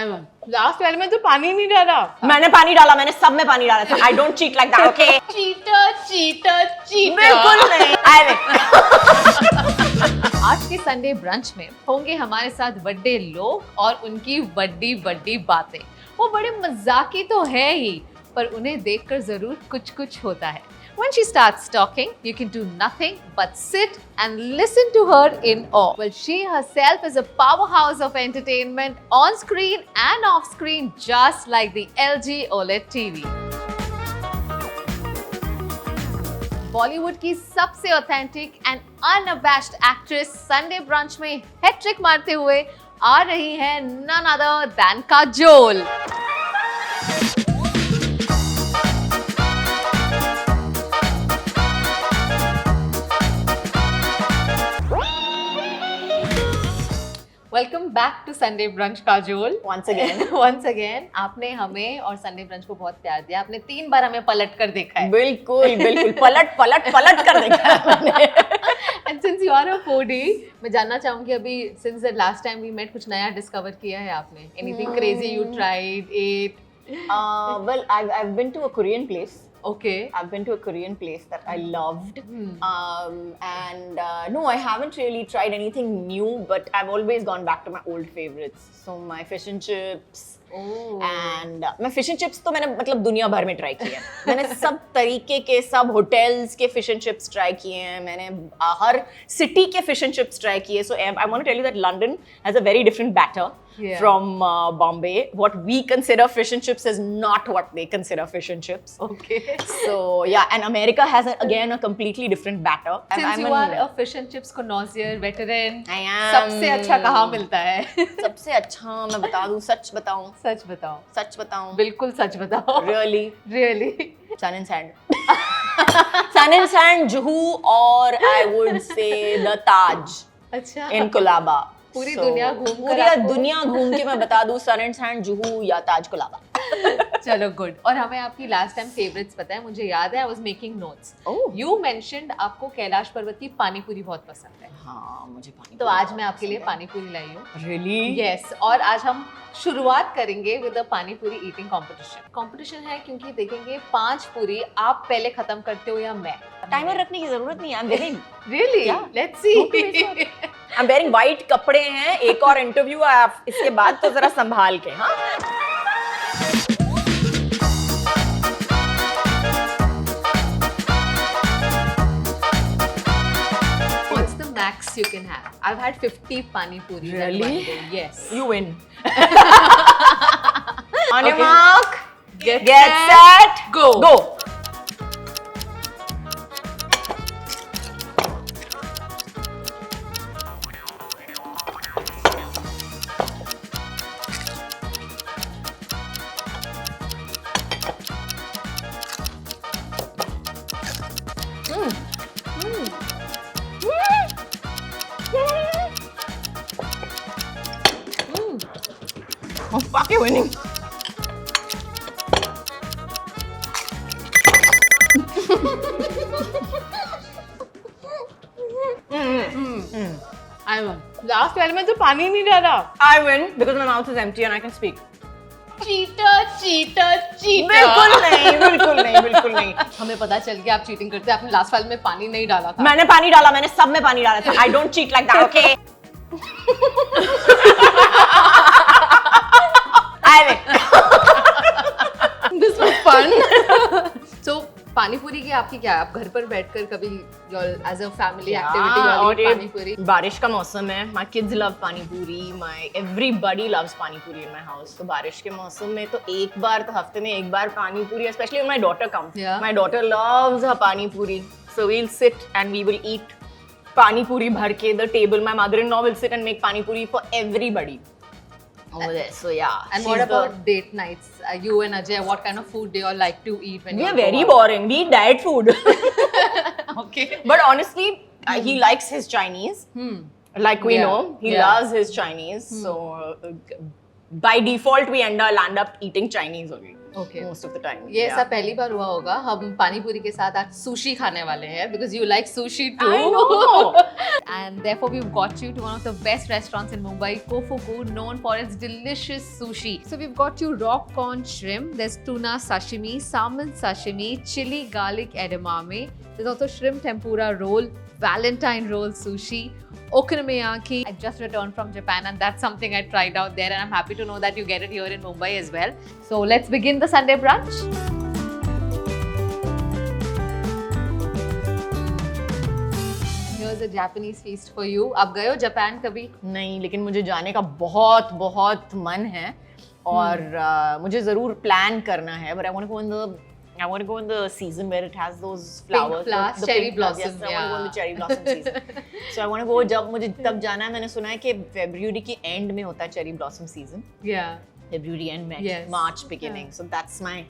Last वाले में तो पानी नहीं डाला। मैंने पानी डाला, मैंने सब में पानी डाला था। I don't cheat like that, okay? Cheater cheater cheater बिल्कुल नहीं। आज के संडे ब्रंच में होंगे हमारे साथ बड़े लोग और उनकी बड़ी बड़ी बातें। वो बड़े मजाकी तो है ही, पर उन्हें देखकर जरूर कुछ कुछ होता है। When she starts talking, you can do nothing but sit and listen to her in awe. Well, she herself is a powerhouse of entertainment on screen and off screen, just like the LG OLED TV. Bollywood की सबसे authentic and unabashed actress Sunday brunch में hat trick मारते हुए आ रही है none other than Kajol. Welcome back to Sunday brunch Kajol. once again आपने हमें और संडे ब्रंच को बहुत प्यार दिया। आपने 3 बार हमें पलट कर देखा है। बिल्कुल बिल्कुल, पलट कर देखा है मैंने। And since you are a foodie, मैं जानना चाहूंगी अभी since the last time we met कुछ नया डिस्कवर किया है आपने? Anything crazy you tried, ate? Well, I've been to a Korean place. Okay. I've been to a Korean place that I loved. And no, I haven't really tried anything new, but I've always gone back to my old favorites. So my fish and chips. And मैं fish and chips तो मैंने मतलब दुनिया भर में try किए हैं। मैंने सब तरीके के, सब होटल्स के फिश एंड चिप्स ट्राई किए हैं। मैंने हर सिटी के फिश एंड चिप्स ट्राई किए। So I want to tell you that London has a very different batter from Bombay. What we consider fish and chips is not what they consider fish and chips. Okay. So yeah, and America has again a completely different batter. Since you are a fish and chips connoisseur, veteran, I am. सबसे अच्छा कहाँ मिलता है? सबसे अच्छा मैं बता दूँ, सच बताऊँ? सच बताओ। सच बताऊँ? बिल्कुल सच बताओ। Really? Really? Sun and Sand. Sun and Sand, Juhu, or I would say the Taj. अच्छा। In Colaba. पूरी दुनिया घूम कर पूरी दुनिया घूम के मैं बता दूं सन एंड सैंड, जुहू या ताज कोलाबा। चलो गुड। और हमें आपकी लास्ट टाइम फेवरेट्स पता है, मुझे याद है I was making notes. You mentioned आपको कैलाश पर्वत की पानी पूरी बहुत पसंद है। हाँ, मुझे पानी तो आज मैं आपके लिए पानी पूरी लाई हूँ। रियली? यस। और आज हम शुरुआत करेंगे विद द पानी पूरी ईटिंग कंपटीशन है, क्योंकि देखेंगे 5 पूरी आप पहले खत्म करते हो या मैं। टाइमर रखने की जरूरत नहीं है। I am wearing. Really? Let's see. I am wearing white कपड़े हैं, एक और इंटरव्यू है आप इसके बाद, तो जरा संभाल के। हाँ, max you can have. I've had 50 pani puris in one day. Yes. You win. On your mark, get set, go. I'm fucking winning. I won. Last वाले में तो पानी नहीं डाला। I win because my mouth is empty and I can speak. Cheater. बिल्कुल नहीं। हमें पता चल गया आप चीटिंग करते हैं। आपने लास्ट वाले में पानी नहीं डाला था। मैंने पानी डाला, मैंने सब में पानी डाला था। I don't cheat like that, okay? This was fun. So पानी पूरी की आपकी क्या है? आप घर पर बैठकर कभी as a family activity वाली पानी पूरी? बारिश का मौसम है। My kids love पानी पूरी. Everybody loves पानी पूरी in my house. तो बारिश के मौसम में तो एक बार तो हफ्ते में एक बार पानी पूरी, especially when my daughter comes. Yeah. My daughter loves her पानी पूरी. So we'll sit and we will eat पानी पूरी भर के the table. My mother-in-law will sit and make पानी पूरी for everybody. Over there. So yeah. And what about date nights? You and Ajay, what kind of food do you all like to eat when we are very boring. We eat diet food. Okay. But honestly, he likes his Chinese. Like we know, he loves his Chinese. So by default we land up eating Chinese only. Okay. Most of the time. ये सब पहली बार हुआ होगा. हम पानी पूरी के साथ आज sushi खाने वाले हैं because you like sushi too. I know. And therefore we've got you to one of the best restaurants in Mumbai, Kofuku, known for its delicious sushi. So we've got you rock corn shrimp. There's tuna sashimi, salmon sashimi, chili garlic edamame. There's also shrimp tempura roll, Valentine roll sushi, okonomiyaki. I just returned from Japan and that's something I tried out there, and I'm happy to know that you get it here in Mumbai as well. So let's begin the Sunday brunch. Here's a Japanese feast for you. आप गए हो Japan कभी? नहीं, लेकिन मुझे जाने का बहुत बहुत मन है और मुझे ज़रूर प्लान करना है. But I want to go in the season where it has those flowers, pink flowers, the cherry pink flowers. blossom. Yes, I want to go in the cherry blossom season. So I want to go. जब मुझे तब जाना है, मैंने सुना है कि February के end में होता है cherry blossom season. Yeah. February end, Yes. March beginning. So that's my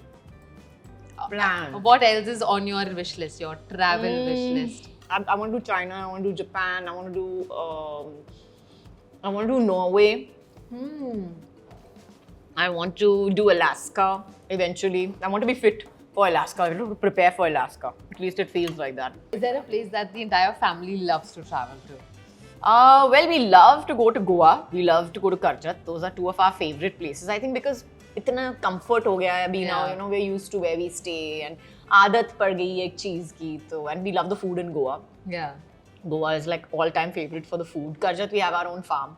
plan. What else is on your wish list, your travel wish list? I want to do China. I want to do Japan. I want to do. I want to do Norway. I want to do Alaska eventually. I want to be fit for Alaska. I want to prepare for Alaska. At least it feels like that. Is there a place that the entire family loves to travel to? Well, we love to go to Goa. We love to go to Karjat. Those are two of our favorite places. I think because इतना comfort हो गया है अभी now, you know, we're used to where we stay and आदत पड़ गई है एक चीज की तो, and we love the food in Goa. Yeah. Goa is like all-time favorite for the food. Karjat, we have our own farm.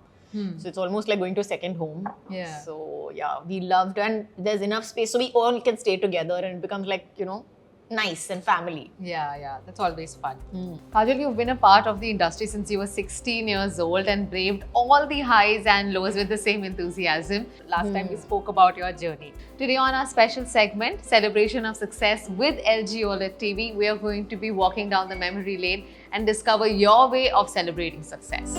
So it's almost like going to a second home. Yeah. So yeah, we loved, and there's enough space so we all can stay together and it becomes like, you know, nice and family. Yeah, that's always fun. Kajol, you've been a part of the industry since you were 16 years old and braved all the highs and lows with the same enthusiasm. Last time we spoke about your journey. Today on our special segment, Celebration of Success with LG OLED TV, we are going to be walking down the memory lane and discover your way of celebrating success.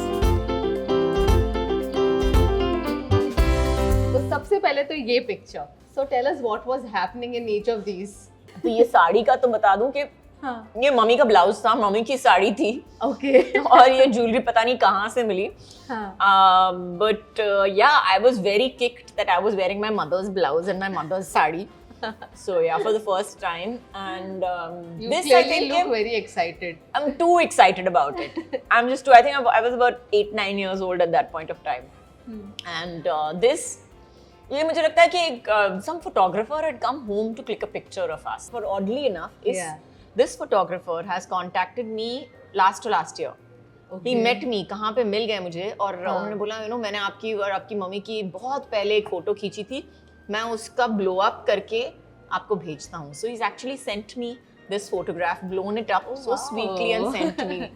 तो सबसे पहले तो ये picture. So tell us what was happening in each of these. तो ये साड़ी का तो बता दूं कि ये मम्मी का ब्लाउज था, मम्मी की साड़ी थी. Okay. और ये ज्वेलरी पता नहीं कहाँ से मिली. But yeah, I was very kicked that I was wearing my mother's blouse and my mother's sari. So yeah, for the first time, and you this clearly I think look very excited. I'm too excited about it. I'm just too. I think I was about 8-9 years old at that point of time, and this. ये मुझे लगता है कि some photographer had come home to click a picture of us. But oddly enough, this photographer has contacted me last to last year. He met me, कहाँ पे मिल गए मुझे और उन्होंने बोला, you know, मैंने आपकी और आपकी मम्मी की बहुत पहले एक फोटो खींची थी, मैं उसका blow up करके आपको भेजता हूँ. So he's actually sent me this photograph, blown it up so sweetly and sent me.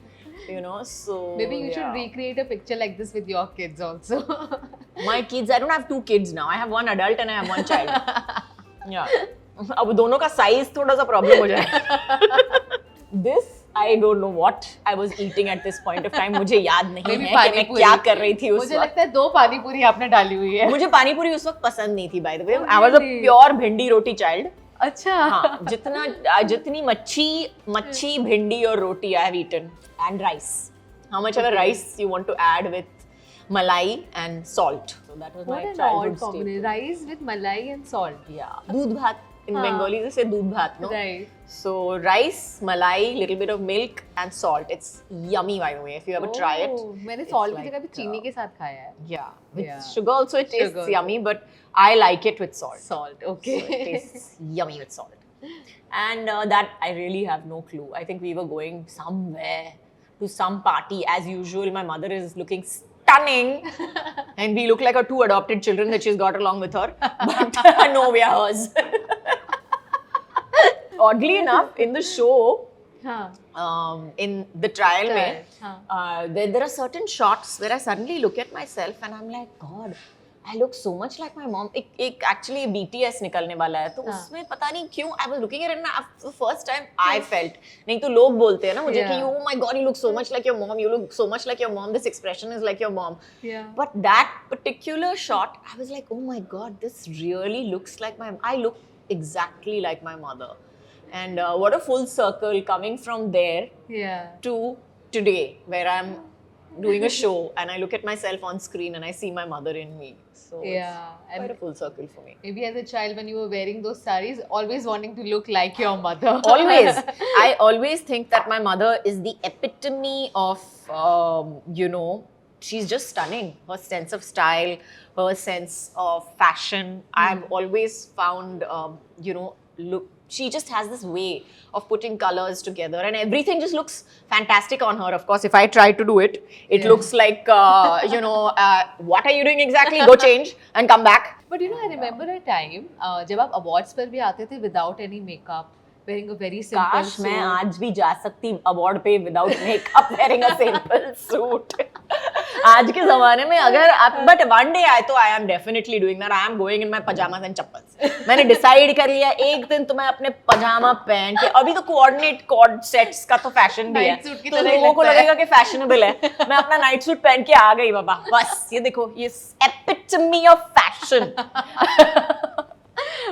You know, so maybe you should recreate a picture like this with your kids also. My kids, I don't have 2 kids now. I have 1 adult and I have 1 child. Yeah. अब दोनों का size थोड़ा सा problem हो जाए. This, I don't know what I was eating at this point of time. मुझे याद नहीं है कि मैं क्या कर रही थी उस वक्त. मुझे लगता है 2 पानी पूरी आपने डाली हुई है. मुझे पानी पूरी उस वक्त पसंद नहीं थी, by the way. I was a pure भिंडी रोटी child. अच्छा. हाँ, जितनी मच्छी भिंडी और रोटी I have eaten and rice. How much ever rice you want to add with malai and salt. So that was my childhood staple. Rice with malai and salt. Yeah. Doodh bhat. In Bengali they say doodh bhat, no? Right. So rice, malai, little bit of milk and salt. It's yummy, by the way. If you ever try it. मैंने salt की जगह पे चीनी के साथ खाया है. Yeah. With sugar also it tastes yummy, but I like it with salt. Salt, okay. So it tastes yummy with salt. And that I really have no clue. I think we were going somewhere to some party. As usual, my mother is looking stunning. And we look like her 2 adopted children that she's got along with her. But no, we are hers. Oddly enough, in the show, in the trial, there are certain shots where I suddenly look at myself and I'm like, God, I look so much like my mom. एक actually BTS निकलने वाला है तो उसमें पता नहीं क्यों I was looking at it and the first time I felt नहीं तो लोग बोलते हैं ना मुझे कि oh my God, you look so much like your mom, you look so much like your mom, this expression is like your mom. But that particular shot, I was like, oh my God, this really looks like I look exactly like my mother. And what a full circle coming from there to today, where I'm doing a show and I look at myself on screen and I see my mother in me. So Yeah, it's quite a full circle for me. maybe as a child when you were wearing those saris, always wanting to look like your mother. Always. I always think that my mother is the epitome of, she's just stunning. Her sense of style, her sense of fashion. I've always found, she just has this way of putting colors together and everything just looks fantastic on her. Of course, if I try to do it, it looks like, what are you doing exactly? Go change and come back. But I remember a time जब आप awards पर भी आते थे without any makeup, wearing a very simple काश suit. मैं आज भी जा सकती अवार्ड पे without makeup wearing a simple suit आज के जमाने में अगर आप but one day I am definitely doing that I am going in my pyjamas and chappals मैंने डिसाइड कर लिया एक दिन तो मैं अपने पजामा पहन के अभी तो कोऑर्डिनेट कॉर्ड सेट्स का तो फैशन भी है तो लोगों को लगेगा कि फैशनेबल है मैं अपना नाइट सूट पहन के आ गई बाबा बस ये देखो ये epitome of fashion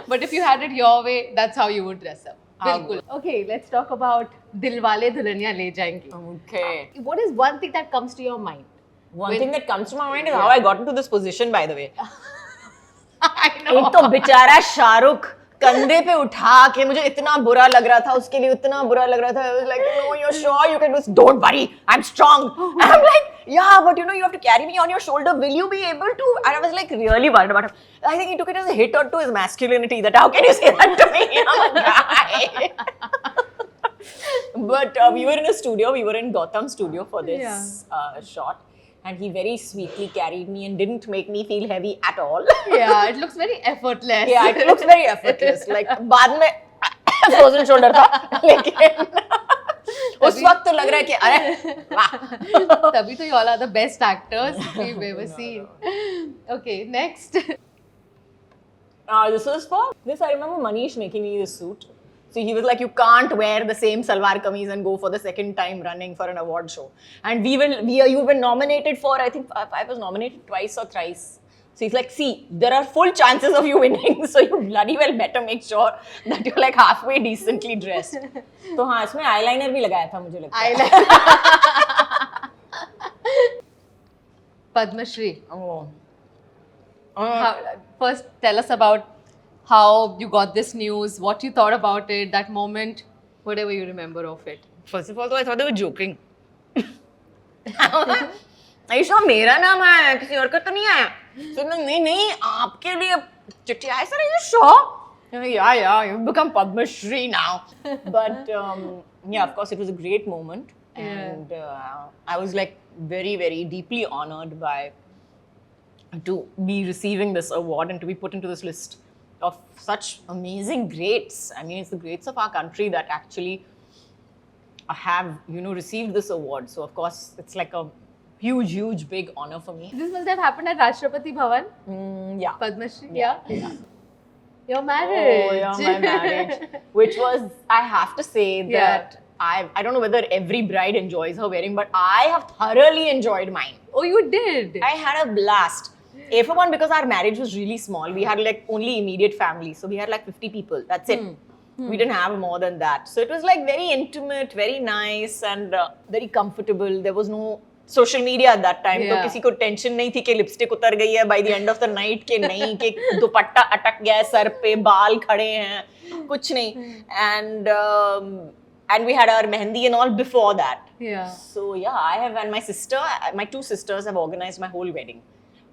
But if you had it your way, that's how you would dress up. बिल्कुल. Okay, let's talk about Dilwale Dulhania ले जाएंगे. Okay. What is one thing that comes to your mind? One thing that comes to my mind is how I got into this position, by the way. I know. एक तो बेचारा शाहरुख कंधे पे उठा के मुझे इतना बुरा लग रहा था उसके लिए इतना बुरा लग रहा था I was like no you're sure you can do this don't worry I'm strong and I'm like yeah but you have to carry me on your shoulder will you be able to and I was like really worried about him I think he took it as a hit or to his masculinity that how can you say that to me I'm a guy but we were in a studio we were in Gautam's studio for this shot and he very sweetly carried me and didn't make me feel heavy at all. Yeah, it looks very effortless. Yeah, it looks very effortless. Like बाद में frozen shoulder था, लेकिन उस वक्त तो लग रहा है कि अरे वाह. तभी तो you all are the best actors we've ever seen. Okay, next. This was for this. I remember Manish making me this suit. So he was like, you can't wear the same salwar kameez and go for the second time running for an award show. And you were nominated for, I think I was nominated twice or thrice. So he's like, see, there are full chances of you winning. So you bloody well better make sure that you're like halfway decently dressed. तो हाँ इसमें eyeliner भी लगाया था मुझे लगता है. Eyeliner. Padmashri. Oh. First, tell us about how you got this news, what you thought about it, that moment, whatever you remember of it. First of all, I thought they were joking. Are you sure मेरा नाम आया किसी और का तो नहीं आया? So नहीं आपके लिए चिट्ठी आई sir. Are you sure? Yeah, you've become Padma Shri now. But yeah, of course, it was a great moment, and I was like very, very deeply honored to be receiving this award and to be put into this list of such amazing greats. I mean, it's the greats of our country that actually have, received this award. So, of course, it's like a huge, big honor for me. This must have happened at Rashtrapati Bhavan? Yeah. Padmashri? Yeah. Your marriage. Oh, yeah, my marriage. Which was, I have to say that I don't know whether every bride enjoys her wedding, but I have thoroughly enjoyed mine. Oh, you did? I had a blast. A for one, because our marriage was really small. We had like only immediate family. So we had like 50 people. That's it. We didn't have more than that. So it was like very intimate, very nice and very comfortable. There was no social media at that time. तो किसी को tension नहीं थी कि lipstick उतर गई है by the end of the night के नहीं कि दुपट्टा अटक गया है सर पे बाल खड़े हैं कुछ नहीं and we had our mehendi and all before that. Yeah. So yeah, I have and my two sisters have organized my whole wedding.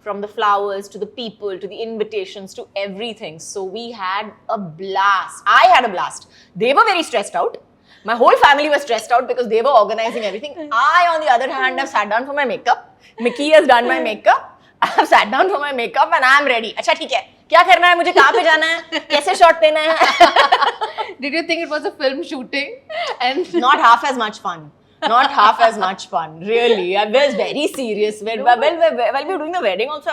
From the flowers to the people to the invitations to everything. So we had a blast. I had a blast. They were very stressed out. My whole family was stressed out because they were organizing everything. I, on the other hand, have sat down for my makeup. Mickey has done my makeup. I have sat down for my makeup and I am ready. अच्छा ठीक है. क्या करना है मुझे कहाँ पे जाना है कैसे shot देना है Did you think it was a film shooting? And not half as much fun. Not half as much fun, really. I was very serious. While we were doing the wedding also,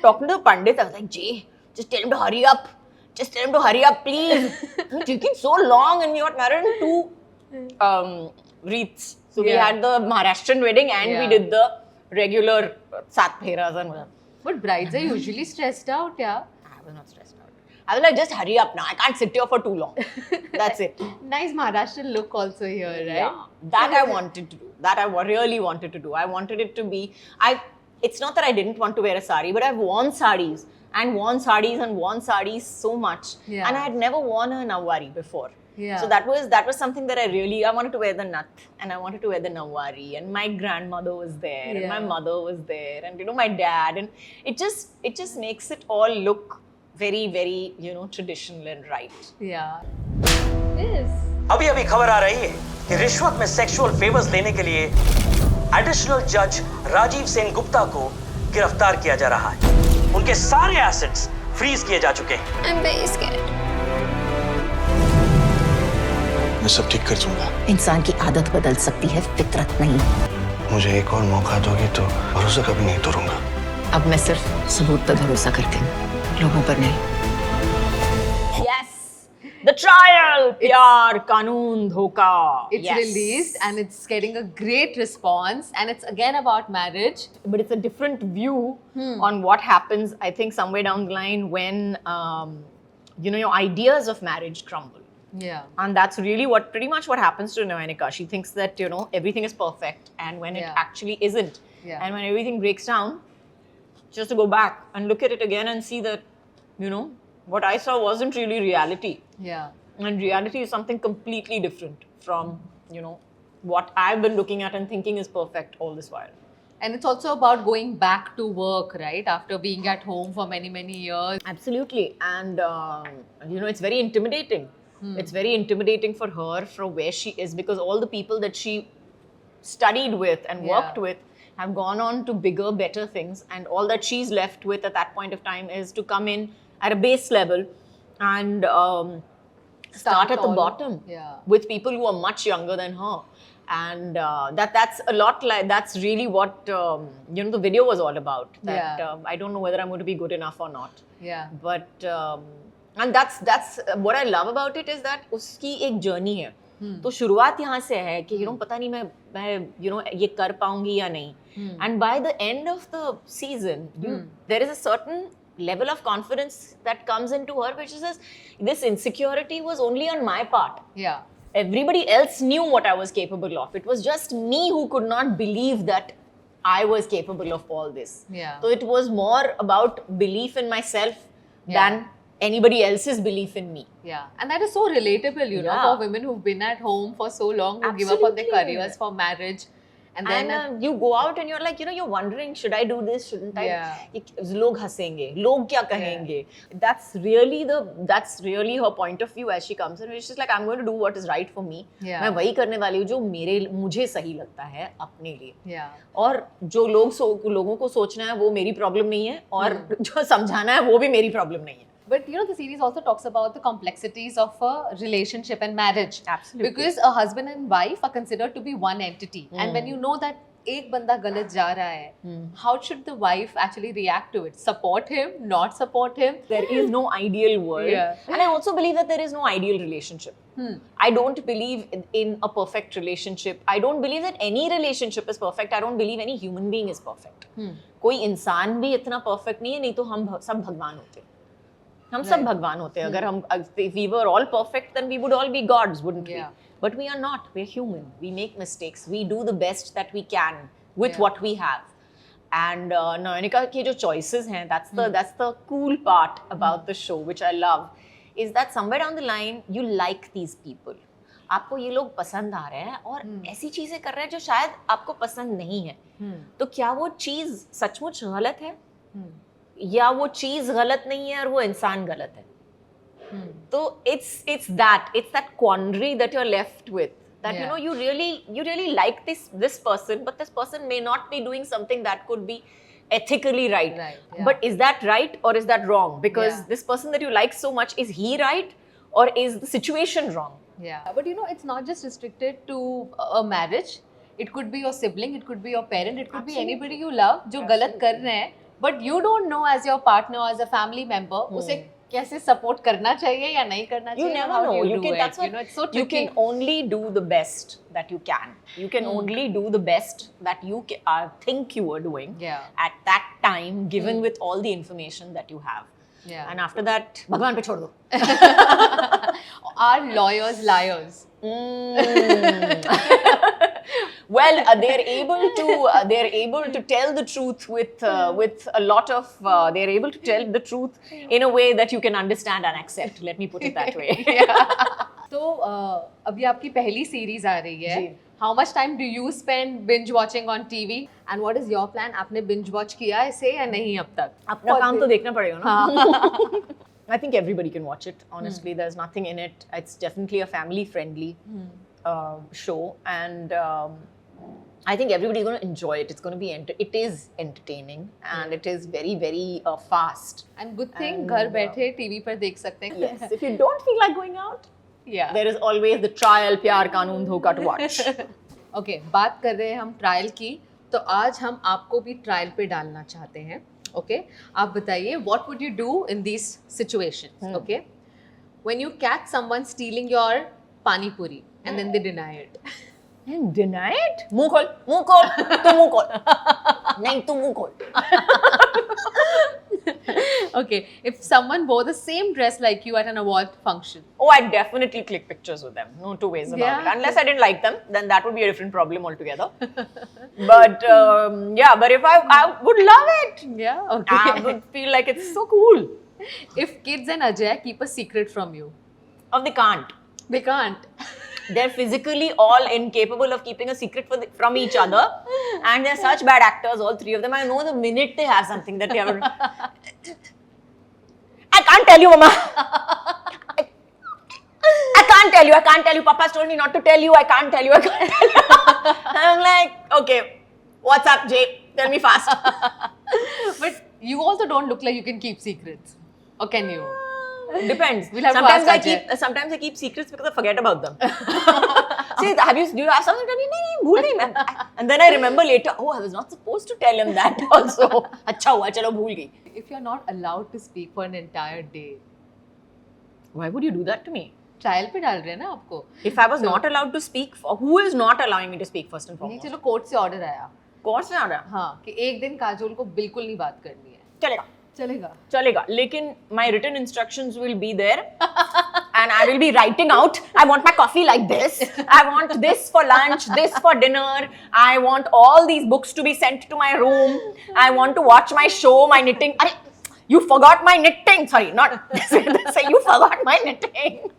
talking to the Pandit, I was like, Jay, just tell him to hurry up. Just tell him to hurry up, please. It's taking so long and we got married in two wreaths. So we had the Maharashtrian wedding and we did the regular Sat Pheras and whatever. But brides are usually stressed out, yeah? I was not stressed out. I was like, just hurry up now. I can't sit here for too long. That's it. Nice Maharashtrian look also here, right? Yeah, that I wanted to do. That I really wanted to do. I wanted it to be. It's not that I didn't want to wear a sari, but I've worn saris and worn saris and worn saris so much, and I had never worn a nawari before. Yeah. So that was something that I wanted to wear the nut, and I wanted to wear the nawari, and my grandmother was there, and my mother was there, and my dad, and it just makes it all look very, very traditional and right. Yeah. Yes. अभी अभी खबर आ रही है कि रिश्वत में sexual favours लेने के लिए एडिशनल जज राजीव सेन गुप्ता को गिरफ्तार किया जा रहा है। उनके सारे एसेट्स फ्रीज किए जा चुके हैं। I'm very scared. मैं सब ठीक कर दूंगा। इंसान की आदत बदल सकती है, फितरत नहीं। मुझे एक और मौका दोगे तो भरोसा कभी नहीं तोड़ूंगा। अब मैं सिर्फ सबूत पर भरोसा करती हूँ, लोगों पर नहीं। Yes, the trial, प्यार कानून धोखा. It's released and it's getting a great response, and it's again about marriage. But it's a different view on what happens, I think, somewhere down the line when your ideas of marriage crumble. Yeah. And that's really pretty much what happens to Nayanika. She thinks that, everything is perfect, and when it actually isn't. Yeah. And when everything breaks down, just to go back and look at it again and see that, what I saw wasn't really reality. Yeah. And reality is something completely different from, what I've been looking at and thinking is perfect all this while. And it's also about going back to work, right? After being at home for many, many years. Absolutely. And, it's very intimidating. It's very intimidating for her from where she is, because all the people that she studied with and worked with have gone on to bigger, better things. And all that she's left with at that point of time is to come in at a base level and start at the bottom with people who are much younger than her. And that's a lot like, that's really what, the video was all about. That I don't know whether I'm going to be good enough or not. Yeah. But, and that's what I love about it is that उसकी एक journey है. तो शुरुआत यहाँ से है कि पता नहीं मैं ये कर पाऊंगी या नहीं. And by the end of the season, there is a certain level of confidence that comes into her, which is this insecurity was only on my part. Yeah. Everybody else knew what I was capable of. It was just me who could not believe that I was capable of all this. Yeah. So it was more about belief in myself than anybody else's belief in me. Yeah. And that is so relatable, you know, for women who've been at home for so long, who give up on their careers for marriage. And then you go out and you're like, you're wondering, should I do this? Shouldn't I? Log hasenge. Log kya kahenge? That's really her point of view as she comes in. She's like, I'm going to do what is right for me. मैं वही करने वाली हूँ जो मुझे सही लगता है अपने लिए. और जो लोगों को सोचना है वो मेरी प्रॉब्लम नहीं है, और जो समझाना है वो भी मेरी प्रॉब्लम नहीं है. But the series also talks about the complexities of a relationship and marriage. Absolutely. Because a husband and wife are considered to be one entity. And when you know that एक बंदा गलत जा रहा है, how should the wife actually react to it? Support him? Not support him? There is no ideal world. And I also believe that there is no ideal relationship. I don't believe in a perfect relationship. I don't believe that any relationship is perfect. I don't believe any human being is perfect. कोई इंसान भी इतना perfect नहीं है, नहीं तो हम सब भगवान होते. हम सब भगवान होते हैं. अगर हम if we were all perfect, then we would all be gods, wouldn't we? But we are not. We're human. We make mistakes. We do the best that we can with what we have. And Nayanika की जो choices हैं, that's the cool part about the show, which I love, is that somewhere down the line you like these people. आपको ये लोग पसंद आ रहे हैं और ऐसी चीजें कर रहे हैं जो शायद आपको पसंद नहीं है. तो क्या वो चीज सचमुच गलत है? या वो चीज गलत नहीं है और वो इंसान गलत है. तो it's that quandary that you're left with, that you really like this person, but this person may not be doing something that could be ethically right. But is that right or is that wrong? Because this person that you like so much, is he right or is the situation wrong? But it's not just restricted to a marriage. It could be your sibling, it could be your parent, it could be anybody you love जो गलत कर रहे हैं. But you don't know as your partner or as a family member उसे कैसे support करना चाहिए या नहीं करना चाहिए. You never know. That's what, it's so tricky. You can only do the best that you can. You can only do the best that you think you were doing at that time, given with all the information that you have. Yeah. And after that, Bhagwan pe chhod do. Are lawyers liars? Well, they're able to tell the truth with a lot of they're able to tell the truth in a way that you can understand and accept. Let me put it that way. तो अभी आपकी पहली series आ रही है. जी. How much time do you spend binge watching on TV? And what is your plan? आपने binge watch किया इसे या नहीं अब तक? अपना काम तो देखना पड़ेगा ना. I think everybody can watch it. Honestly, there's nothing in it. It's definitely a family-friendly show, and I think everybody's going to enjoy it. It's going to be it is entertaining, and it is very, very fast. And good thing घर बैठे TV पर देख सकते हैं. Yes, if you don't feel like going out, Yeah. there is always the trial प्यार कानून धोखा to watch. Okay, बात कर रहे हैं हम ट्रायल की, तो आज हम आपको भी ट्रायल पे डालना चाहते हैं. Okay, आप बताइए what would you do in these situations? Okay, when you catch someone stealing your pani puri and then they deny it. And deny it? मुंह खोल, तू मुंह खोल. नहीं, तू मुंह खोल. Okay, if someone wore the same dress like you at an award function. Oh, I'd definitely click pictures with them. No two ways about it. Unless I didn't like them, then that would be a different problem altogether. But yeah, but if I would love it. Yeah, okay. I would feel like it's so cool. If kids and Ajay keep a secret from you. Oh, they can't. They can't. They're physically all incapable of keeping a secret from each other. And they're such bad actors, all three of them. I know the minute they have something that they ever... I can't tell you, Mama. I can't tell you. Papa's told me not to tell you. I can't tell you. And I'm like, okay, what's up, Jay? Tell me fast. But you also don't look like you can keep secrets. Or can you? Depends. We'll have sometimes to ask Ajay. Sometimes I keep secrets because I forget about them. See, do you have something to tell me? No, bhul gayi. And then I remember later, oh, I was not supposed to tell him that also. Acha hua, chalo bhul gayi. If you're not allowed to speak for an entire day, why would you do that to me? Trial पे डाल रहे हैं ना आपको. If I was not allowed to speak, who is not allowing me to speak first and नहीं, foremost? चलो court से order आया. कोर्ट से आ रहा है? हाँ, कि एक दिन काजोल को बिल्कुल नहीं बात करनी है. चलेगा. चलेगा. लेकिन my written instructions will be there and I will be writing out, I want my coffee like this, I want this for lunch, this for dinner, I want all these books to be sent to my room, I want to watch my show, my knitting. Arey, you forgot my knitting. Sorry, not say you forgot my knitting.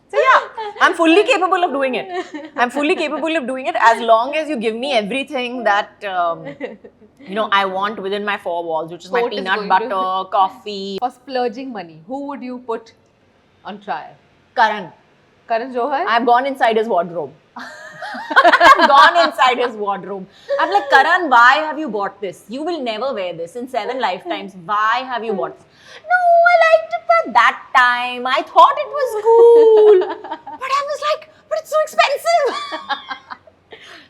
So yeah, I'm fully capable of doing it. I'm fully capable of doing it as long as you give me everything that I want within my four walls, which is my Court is peanut going butter, coffee. For splurging money, who would you put on trial? Karan. Karan Johar? I've gone inside his wardrobe. I've gone inside his wardrobe. I'm like, Karan, why have you bought this? You will never wear this in 7 lifetimes. Why have you bought this? No, I liked it at that time. I thought it was cool. But I was like, but it's so expensive.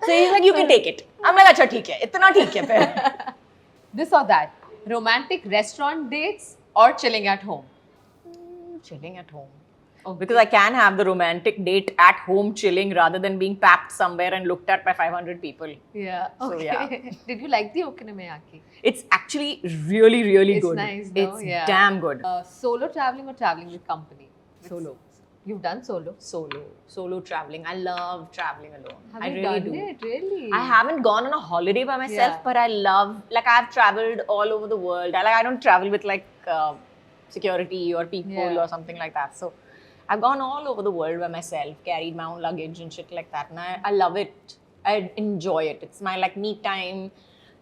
So he's like, you can take it. I'm like, acha, theek hai. Itna theek hai phir. This or that? Romantic restaurant dates or chilling at home? Chilling at home. Okay. Because I can have the romantic date at home chilling rather than being packed somewhere and looked at by 500 people. Yeah. So, Okay. yeah. Did you like the Okinameyaki? It's actually really, really It's good. nice, though. It's Yeah. damn good. Solo traveling or traveling with company? Solo. You've done solo. Solo traveling. I love traveling alone. Have I you really done do. it? Really? I haven't gone on a holiday by myself, Yeah. but I love, like, I've traveled all over the world. I don't travel with like security or people Yeah. or something like that. So I've gone all over the world by myself, carried my own luggage and shit like that. And I love it. I enjoy it. It's my like me time.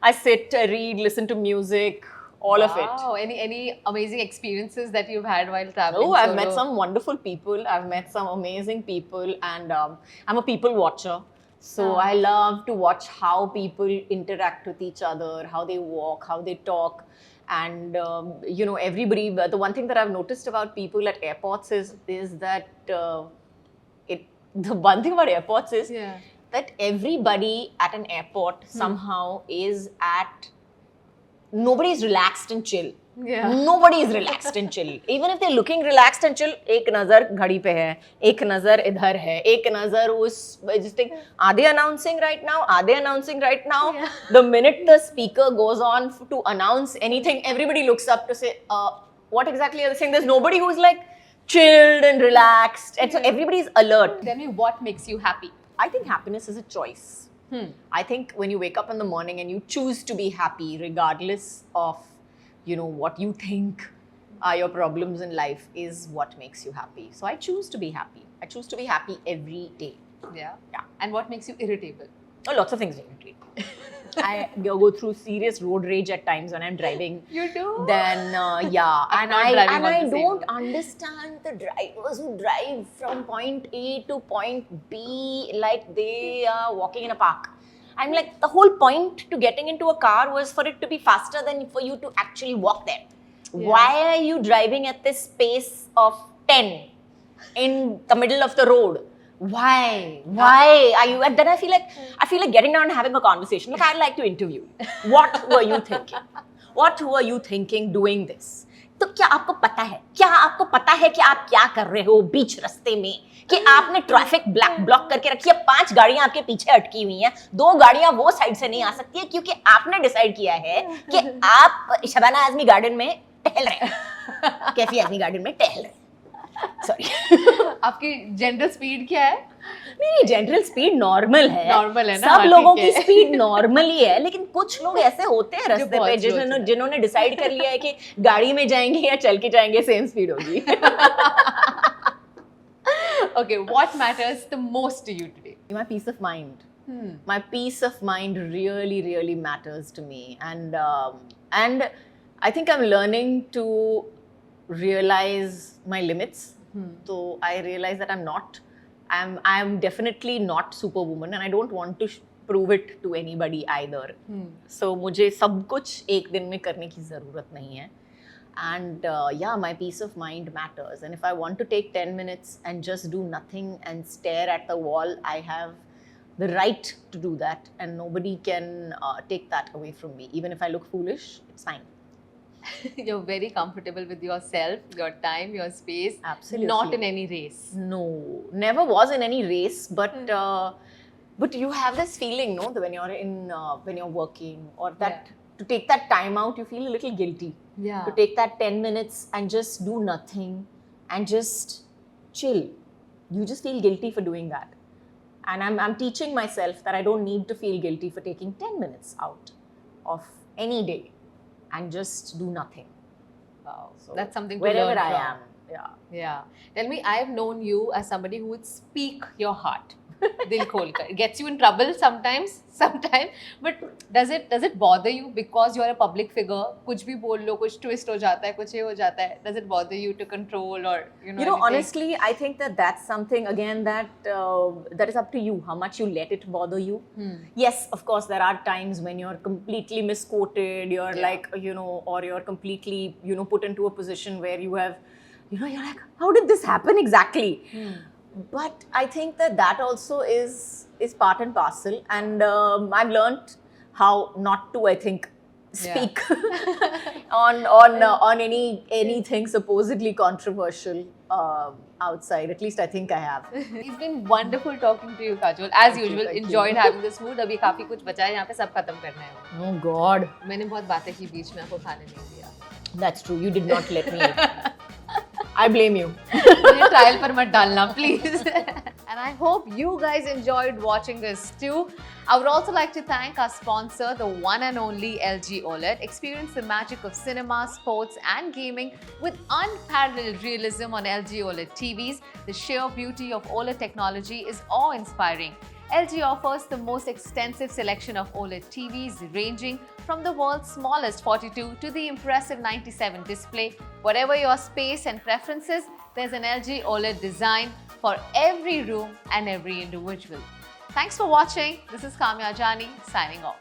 I sit, I read, listen to music, all of it. Wow. Any amazing experiences that you've had while traveling? Oh, I've solo? met some wonderful people. I've met some amazing people, and I'm a people watcher. So I love to watch how people interact with each other, how they walk, how they talk. And everybody. The one thing that I've noticed about people at airports is that the one thing about airports is that everybody at an airport somehow is nobody is relaxed and chill. Yeah. Nobody is relaxed and chill. Even if they're looking relaxed and chill, एक नजर घड़ी पे है, एक नजर इधर है, एक नजर उस just think, are they announcing right now? Are they announcing right now? The minute the speaker goes on to announce anything, everybody looks up to say, what exactly are they saying? There's nobody who's like chilled and relaxed, and so everybody's alert. Tell me what makes you happy. I think happiness is a choice. I think when you wake up in the morning and you choose to be happy, regardless of, what you think are your problems in life, is what makes you happy. So I choose to be happy. I choose to be happy every day. Yeah. Yeah. And what makes you irritable? Oh, lots of things irritate me. I go through serious road rage at times when I'm driving. You do? Then yeah, I'm and not I driving on the same don't road. understand the drivers who drive from point A to point B like they are walking in a park. I'm like, the whole point to getting into a car was for it to be faster than for you to actually walk there. Yeah. Why are you driving at this pace of 10 in the middle of the road? Why are you? And then I feel like getting down and having a conversation. Look, I'd like to interview you. What were you thinking? What were you thinking doing this? तो क्या आपको पता है कि आप क्या कर रहे हो बीच रास्ते में, कि आपने ट्रैफिक ब्लॉक करके रखी है, 5 गाड़ियां आपके पीछे अटकी हुई हैं, 2 गाड़ियां वो साइड से नहीं आ सकती है क्योंकि आपने डिसाइड किया है कि आप शबाना आजमी गार्डन में टहल रहे हैं, कैफी आजमी गार्डन में टहल रहे हैं. सॉरी. आपकी जनरल स्पीड क्या है? मेरी जनरल स्पीड नॉर्मल है. नॉर्मल है ना? सब हाँ, लोगों ठीक की है. स्पीड नॉर्मल ही है, लेकिन कुछ लोग ऐसे होते हैं रास्ते बहुत पे slow होते हैं. जिन्होंने डिसाइड कर लिया है कि गाड़ी में जाएंगे या चल के जाएंगे, सेम स्पीड होगी. Okay, what matters the most to you today? My peace of mind. My peace of mind really, really matters to me, and I think I'm learning to realize my limits. So I realize that I'm definitely not superwoman, and I don't want to prove it to anybody either. So मुझे सब कुछ एक दिन में करने की ज़रूरत नहीं है. And yeah, my peace of mind matters. And if I want to take 10 minutes and just do nothing and stare at the wall, I have the right to do that, and nobody can take that away from me. Even if I look foolish, it's fine. You're very comfortable with yourself, your time, your space. Absolutely. Not in any race. No, never was in any race, but you have this feeling, no, that when you're working or that to take that time out, you feel a little guilty. Yeah. To take that 10 minutes and just do nothing and just chill. You just feel guilty for doing that. And I'm teaching myself that I don't need to feel guilty for taking 10 minutes out of any day and just do nothing. Wow. So That's something to wherever learn I from. am. Yeah. Yeah. Tell me, I've known you as somebody who would speak your heart. Dil khol kar. It gets you in trouble sometimes, but does it bother you because you're a public figure? कुछ भी बोल लो, कुछ twist हो जाता है, कुछ ये हो जाता है. Does it bother you to control or anything? Honestly, I think that's something again that is up to you. How much you let it bother you. Yes, of course, there are times when you're completely misquoted. You're like or you're completely put into a position where you have, you're like, how did this happen exactly? But I think that also is part and parcel, and I've learned how not to, I think, speak on anything supposedly controversial outside. At least I think I have. It's been wonderful talking to you, Kajol. As usual, thank you. enjoyed having this mood. अभी काफी कुछ बचा है यहाँ पे, सब खत्म करना है. Oh God. मैंने बहुत बातें की बीच में, आपको खाने नहीं दिया. That's true. You did not let me. I blame you. मुझे ट्रायल पर मत डालना, please. And I hope you guys enjoyed watching this too. I would also like to thank our sponsor, the one and only LG OLED. Experience the magic of cinema, sports and gaming with unparalleled realism on LG OLED TVs. The sheer beauty of OLED technology is awe-inspiring. LG offers the most extensive selection of OLED TVs ranging from the world's smallest 42 to the impressive 97 display. Whatever your space and preferences, there's an LG OLED design for every room and every individual. Thanks for watching. This is Kamiya Jani signing off.